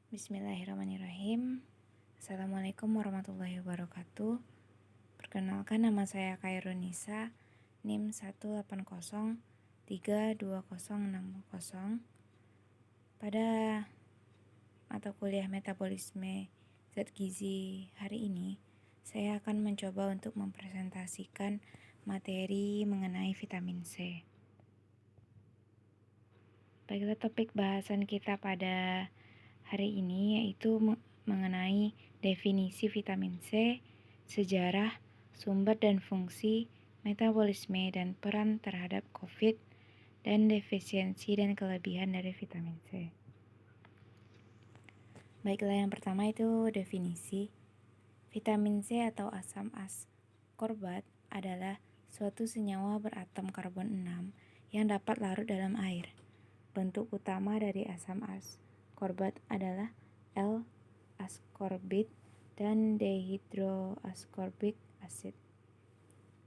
Bismillahirrahmanirrahim. Assalamualaikum warahmatullahi wabarakatuh. Perkenalkan, nama saya Khairunisa, NIM 180322060. Pada mata kuliah metabolisme zat gizi hari ini, saya akan mencoba untuk mempresentasikan materi mengenai vitamin C. Baiklah, topik bahasan kita pada hari ini yaitu mengenai definisi vitamin C, sejarah, sumber dan fungsi, metabolisme dan peran terhadap COVID, dan defisiensi dan kelebihan dari vitamin C. Baiklah, yang pertama itu definisi. Vitamin C atau asam ascorbat adalah suatu senyawa beratom karbon 6 yang dapat larut dalam air. Bentuk utama dari asam ascorbat adalah L-ascorbit dan dehydroascorbic acid.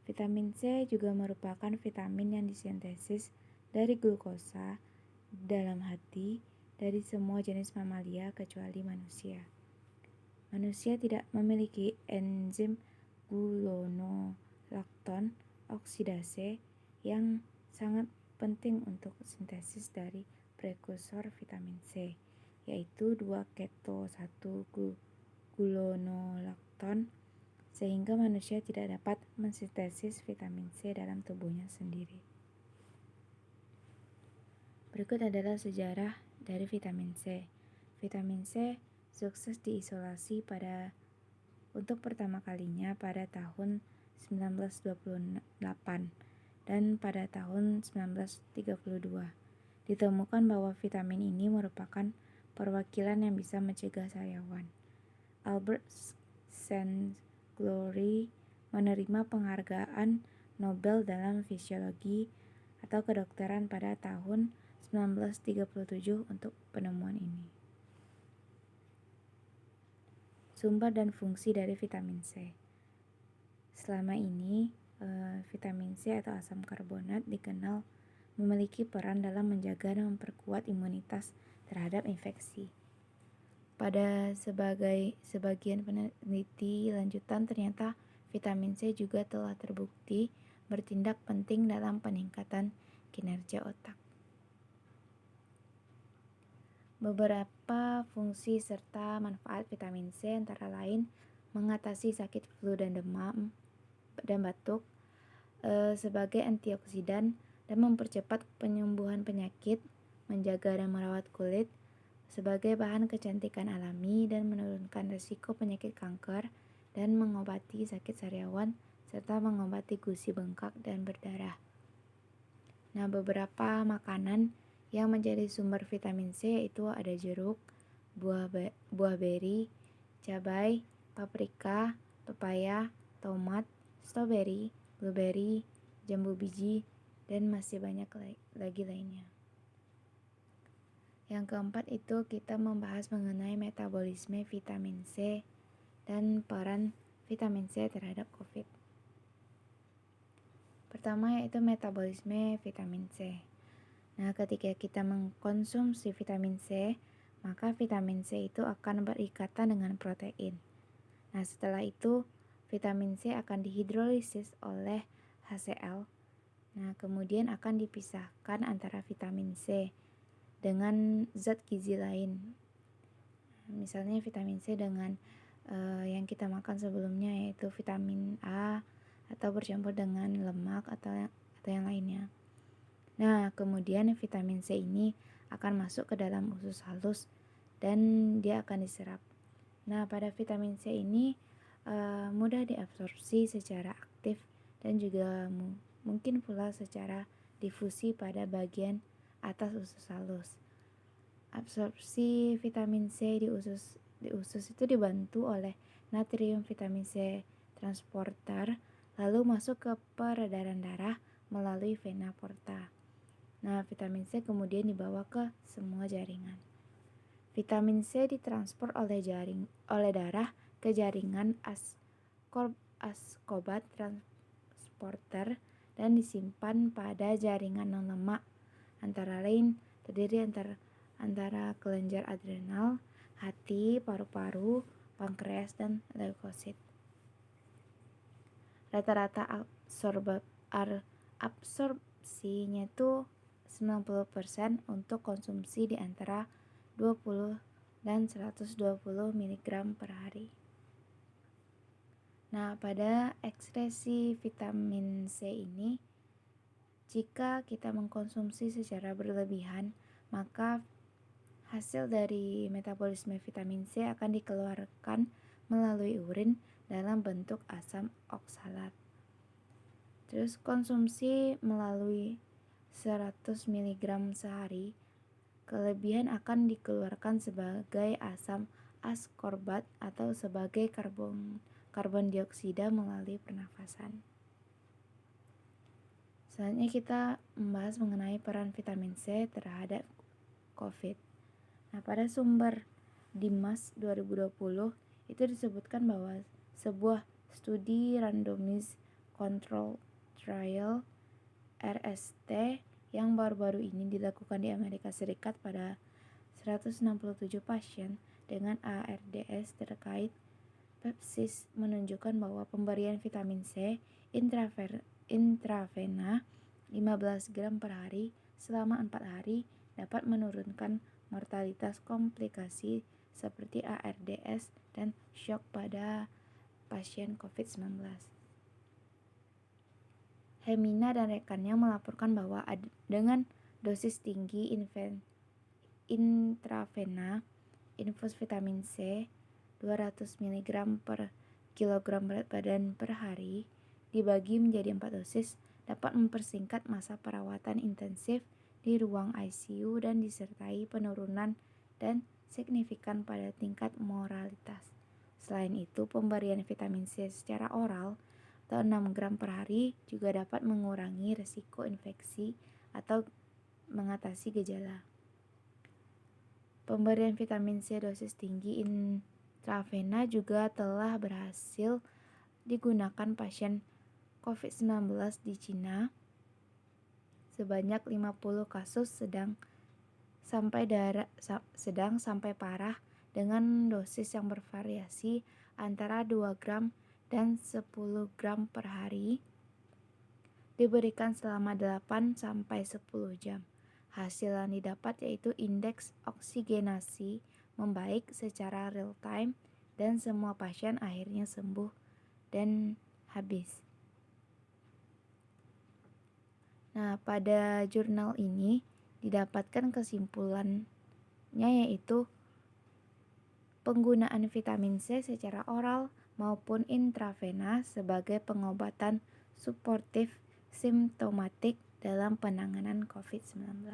Vitamin C juga merupakan vitamin yang disintesis dari glukosa dalam hati dari semua jenis mamalia kecuali manusia. Manusia tidak memiliki enzim gulonolakton oksidase yang sangat penting untuk sintesis dari prekursor vitamin C, yaitu 2-keto-1-gulonolakton, sehingga manusia tidak dapat mensintesis vitamin C dalam tubuhnya sendiri. Berikut adalah sejarah dari vitamin C. Vitamin C sukses diisolasi untuk pertama kalinya pada tahun 1928 dan pada tahun 1932 ditemukan bahwa vitamin ini merupakan perwakilan yang bisa mencegah sariawan. Albert Szent-Györgyi menerima penghargaan Nobel dalam fisiologi atau kedokteran pada tahun 1937 untuk penemuan ini. Sumber dan fungsi dari vitamin C. Selama ini, vitamin C atau asam karbonat dikenal memiliki peran dalam menjaga dan memperkuat imunitas terhadap infeksi. Pada sebagian peneliti lanjutan, ternyata vitamin C juga telah terbukti bertindak penting dalam peningkatan kinerja otak. Beberapa fungsi serta manfaat vitamin C antara lain mengatasi sakit flu dan demam dan batuk, sebagai antioksidan dan mempercepat penyembuhan penyakit, menjaga dan merawat kulit, sebagai bahan kecantikan alami dan menurunkan risiko penyakit kanker dan mengobati sakit sariawan serta mengobati gusi bengkak dan berdarah. Nah, beberapa makanan yang menjadi sumber vitamin C yaitu ada jeruk, buah beri, cabai, paprika, pepaya, tomat, stroberi, blueberry, jambu biji, dan masih banyak lagi lainnya. Yang keempat itu kita membahas mengenai metabolisme vitamin C dan peran vitamin C terhadap COVID. Pertama yaitu metabolisme vitamin C. Nah, ketika kita mengkonsumsi vitamin C, maka vitamin C itu akan berikatan dengan protein. Nah, setelah itu vitamin C akan dihidrolisis oleh HCl. Nah, kemudian akan dipisahkan antara vitamin C dengan zat gizi lain. Misalnya vitamin C dengan yang kita makan sebelumnya yaitu vitamin A, atau bercampur dengan lemak atau yang lainnya. Nah, kemudian vitamin C ini akan masuk ke dalam usus halus dan dia akan diserap. Nah, pada vitamin C ini mudah diabsorpsi secara aktif dan juga mungkin pula secara difusi pada bagian atas usus halus. Absorpsi vitamin C di usus itu dibantu oleh natrium vitamin C transporter lalu masuk ke peredaran darah melalui vena porta. Nah, vitamin C kemudian dibawa ke semua jaringan. Vitamin C ditransfer oleh darah ke jaringan ascorbat transporter dan disimpan pada jaringan non-lemak, antara lain terdiri antara kelenjar adrenal, hati, paru-paru, pankreas, dan leukosit. Rata-rata absorpsinya itu 90% untuk konsumsi di antara 20 dan 120 mg per hari. Nah, pada ekskresi vitamin C ini, jika kita mengkonsumsi secara berlebihan, maka hasil dari metabolisme vitamin C akan dikeluarkan melalui urin dalam bentuk asam oksalat. Terus konsumsi melalui 100 mg sehari, kelebihan akan dikeluarkan sebagai asam askorbat atau sebagai karbon dioksida melalui pernafasan. Selanjutnya kita membahas mengenai peran vitamin C terhadap COVID. Nah, pada sumber Dimas 2020 itu disebutkan bahwa sebuah studi randomized control trial RST yang baru-baru ini dilakukan di Amerika Serikat pada 167 pasien dengan ARDS terkait sepsis menunjukkan bahwa pemberian vitamin C intravena 15 gram per hari selama 4 hari dapat menurunkan mortalitas komplikasi seperti ARDS dan shock pada pasien COVID-19. Hemina dan rekannya melaporkan bahwa dengan dosis tinggi intravena infus vitamin C 200 mg per kilogram berat badan per hari dibagi menjadi 4 dosis dapat mempersingkat masa perawatan intensif di ruang ICU dan disertai penurunan dan signifikan pada tingkat mortalitas. Selain itu, pemberian vitamin C secara oral atau 6 gram per hari juga dapat mengurangi risiko infeksi atau mengatasi gejala. Pemberian vitamin C dosis tinggi intravena juga telah berhasil digunakan pasien COVID-19 di Cina. Sebanyak 50 kasus sedang sampai parah dengan dosis yang bervariasi antara 2 gram dan 10 gram per hari diberikan selama 8 sampai 10 jam. Hasil yang didapat yaitu indeks oksigenasi membaik secara real time dan semua pasien akhirnya sembuh dan habis. Nah, pada jurnal ini didapatkan kesimpulannya yaitu penggunaan vitamin C secara oral maupun intravena sebagai pengobatan suportif simptomatik dalam penanganan COVID-19.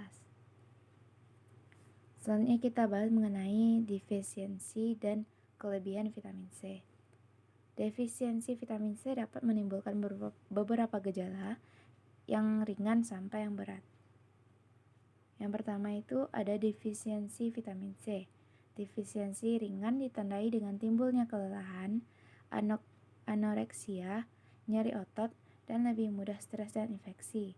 Selanjutnya kita bahas mengenai defisiensi dan kelebihan vitamin C. Defisiensi vitamin C dapat menimbulkan beberapa gejala yang ringan sampai yang berat. Yang pertama itu ada defisiensi vitamin C. Defisiensi ringan ditandai dengan timbulnya kelelahan, anoreksia, nyeri otot, dan lebih mudah stres dan infeksi.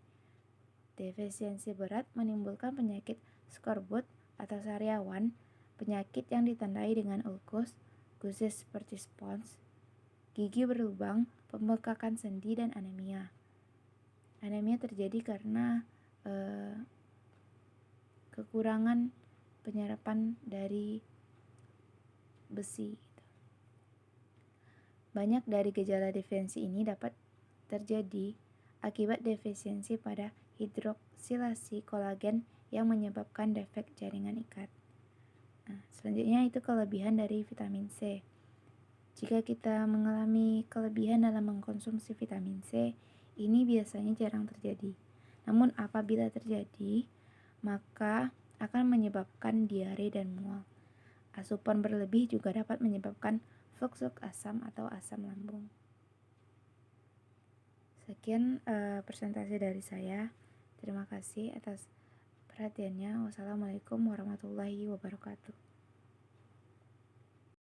Defisiensi berat menimbulkan penyakit skorbut atau sariawan, penyakit yang ditandai dengan ulkus, gusis seperti spons, gigi berlubang, pembekakan sendi, dan anemia. Anemia terjadi karena kekurangan penyerapan dari besi. Banyak dari gejala defisiensi ini dapat terjadi akibat defisiensi pada hidroksilasi kolagen yang menyebabkan defek jaringan ikat. Nah, selanjutnya itu kelebihan dari vitamin C. Jika kita mengalami kelebihan dalam mengkonsumsi vitamin C, ini biasanya jarang terjadi. Namun apabila terjadi, maka akan menyebabkan diare dan mual. Asupan berlebih juga dapat menyebabkan fluksus asam atau asam lambung. Sekian presentasi dari saya. Terima kasih atas perhatiannya. Wassalamualaikum warahmatullahi wabarakatuh.